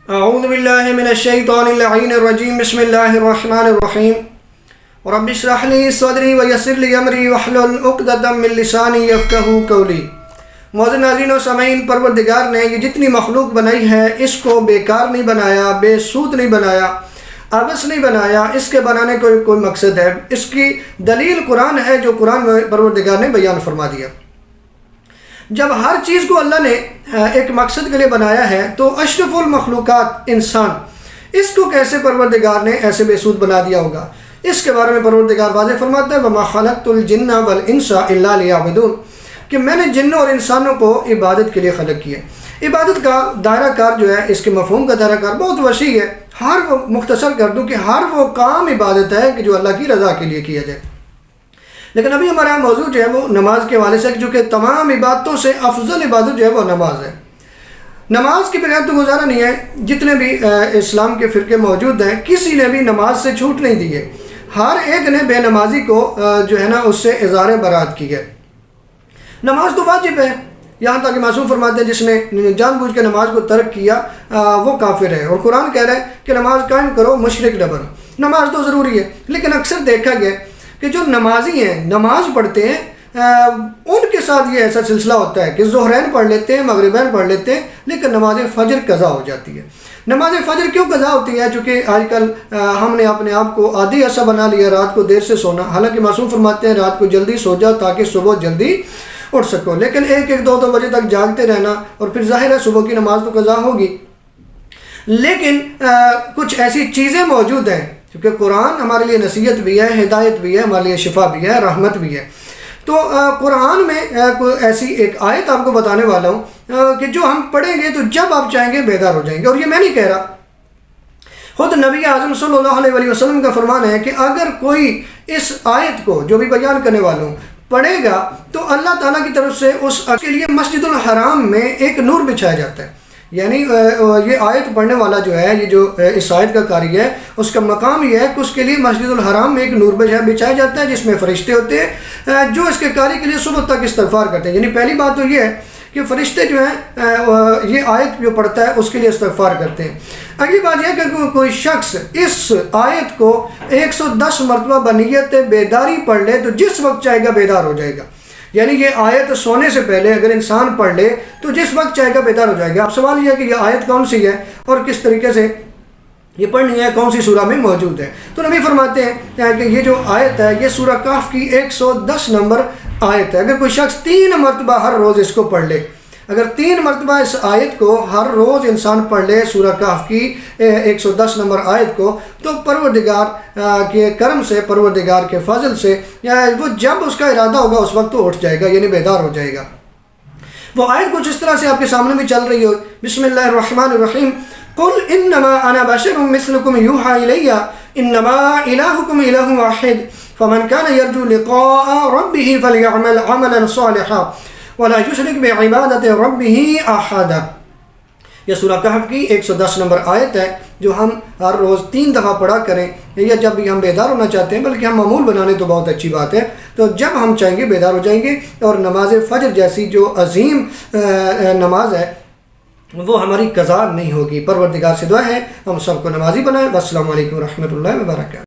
اعوذ باللہ من الشیطان اللعین الرجیم بسم اللہ الرحمن الرحیم رب اشرح لی صدری ویسر لی امری واحلل عقدۃ من لسانی یفقہوا قولی۔ معزز ناظرین و سامعین، پروردگار نے یہ جتنی مخلوق بنائی ہے اس کو بیکار نہیں بنایا، بے سود نہیں بنایا، عبث نہیں بنایا، اس کے بنانے کو کوئی مقصد ہے۔ اس کی دلیل قرآن ہے جو قرآن میں پروردگار نے بیان فرما دیا۔ جب ہر چیز کو اللہ نے ایک مقصد کے لیے بنایا ہے تو اشرف المخلوقات انسان، اس کو کیسے پروردگار نے ایسے بے سود بنا دیا ہوگا؟ اس کے بارے میں پروردگار واضح فرماتا ہے وَمَا خَلَقْتُ الْجِنَّ وَالْإِنسَ إِلَّا لِيَعْبُدُونَ، کہ میں نے جنوں اور انسانوں کو عبادت کے لیے خلق کیا۔ عبادت کا دائرہ کار جو ہے، اس کے مفہوم کا دائرہ کار بہت وسیع ہے۔ مختصر کر دوں کہ ہر وہ کام عبادت ہے کہ جو اللہ کی رضا کے لیے کیا جائے۔ لیکن ابھی ہمارا موضوع جو ہے وہ نماز کے حوالے سے، جو کہ تمام عبادتوں سے افضل عبادت جو ہے وہ نماز ہے۔ نماز کے بغیر تو گزارا نہیں ہے۔ جتنے بھی اسلام کے فرقے موجود ہیں، کسی نے بھی نماز سے چھوٹ نہیں دی ہے۔ ہر ایک نے بے نمازی کو جو ہے نا اس سے اظہار برات کی ہے۔ نماز تو واجب ہے، یہاں تک کہ معصوم فرماتے ہیں جس نے جان بوجھ کے نماز کو ترک کیا وہ کافر ہے، اور قرآن کہہ رہا ہے کہ نماز قائم کرو، مشرک نہ بنو۔ نماز تو ضروری ہے، لیکن اکثر دیکھا گیا کہ جو نمازی ہیں، نماز پڑھتے ہیں، ان کے ساتھ یہ ایسا سلسلہ ہوتا ہے کہ ظہرین پڑھ لیتے ہیں، مغربین پڑھ لیتے ہیں، لیکن نماز فجر قضا ہو جاتی ہے۔ نماز فجر کیوں قضا ہوتی ہے؟ چونکہ آج کل ہم نے اپنے آپ کو عادی ایسا بنا لیا رات کو دیر سے سونا، حالانکہ معصوم فرماتے ہیں رات کو جلدی سو جاؤ تاکہ صبح جلدی اٹھ سکو، لیکن ایک دو بجے تک جاگتے رہنا، اور پھر ظاہر ہے صبح کی نماز تو قضا ہوگی۔ لیکن کچھ ایسی چیزیں موجود ہیں، کیونکہ قرآن ہمارے لیے نصیحت بھی ہے، ہدایت بھی ہے، ہمارے لیے شفا بھی ہے، رحمت بھی ہے۔ تو قرآن میں ایسی ایک آیت آپ کو بتانے والا ہوں کہ جو ہم پڑھیں گے تو جب آپ چاہیں گے بیدار ہو جائیں گے۔ اور یہ میں نہیں کہہ رہا، خود نبی اعظم صلی اللہ علیہ وسلم کا فرمان ہے کہ اگر کوئی اس آیت کو جو بھی بیان کرنے والا ہوں پڑھے گا تو اللہ تعالیٰ کی طرف سے اس کے لیے مسجد الحرام میں ایک نور بچھایا جاتا ہے۔ یعنی یہ آیت پڑھنے والا جو ہے، یہ جو اس آیت کا قاری ہے، اس کا مقام یہ ہے کہ اس کے لیے مسجد الحرام میں ایک نور بچھایا جاتا ہے جس میں فرشتے ہوتے ہیں جو اس کے قاری کے لیے صبح تک استغفار کرتے ہیں۔ یعنی پہلی بات تو یہ ہے کہ فرشتے جو ہیں یہ آیت جو پڑھتا ہے اس کے لیے استغفار کرتے ہیں۔ اگلی بات یہ ہے کہ کوئی شخص اس آیت کو 110 مرتبہ بنیت بیداری پڑھ لے تو جس وقت چاہے گا بیدار ہو جائے گا۔ یعنی یہ آیت سونے سے پہلے اگر انسان پڑھ لے تو جس وقت چاہے گا بیدار ہو جائے گا۔ اب سوال یہ ہے کہ یہ آیت کون سی ہے اور کس طریقے سے یہ پڑھنی ہے، کون سی سورہ میں موجود ہے؟ تو نبی فرماتے ہیں کہ یہ جو آیت ہے یہ سورہ کہف کی 110 نمبر آیت ہے۔ اگر کوئی شخص 3 مرتبہ ہر روز اس کو پڑھ لے، اگر 3 مرتبہ اس آیت کو ہر روز انسان پڑھ لے، سورہ کہف کی 110 نمبر آیت کو، تو پروردگار کے کرم سے، پروردگار کے فضل سے وہ جب اس کا ارادہ ہوگا اس وقت تو اٹھ جائے گا، یعنی بیدار ہو جائے گا۔ وہ آیت کچھ اس طرح سے آپ کے سامنے بھی چل رہی ہو۔ بسم اللہ الرحمن الرحیم قل انما انا بشر مثلکم یوحی الی انما الہکم الہ واحد فمن کان یرجو لقاء ربہ فلیعمل عملا صالحا وَلَا يُشْرِكْ بِعِبَادَةِ رَبِّهِ أَحَدًا۔ یہ سورہ کہف کی 110 نمبر آیت ہے جو ہم ہر روز 3 دفعہ پڑھا کریں، یا جب بھی ہم بیدار ہونا چاہتے ہیں، بلکہ ہم معمول بنانے تو بہت اچھی بات ہے، تو جب ہم چاہیں گے بیدار ہو جائیں گے۔ اور نماز فجر جیسی جو عظیم نماز ہے وہ ہماری قضا نہیں ہوگی۔ پروردگار سے دعا ہے ہم سب کو نمازی بنائیں۔ السلام علیکم ورحمۃ اللہ وبرکاتہ۔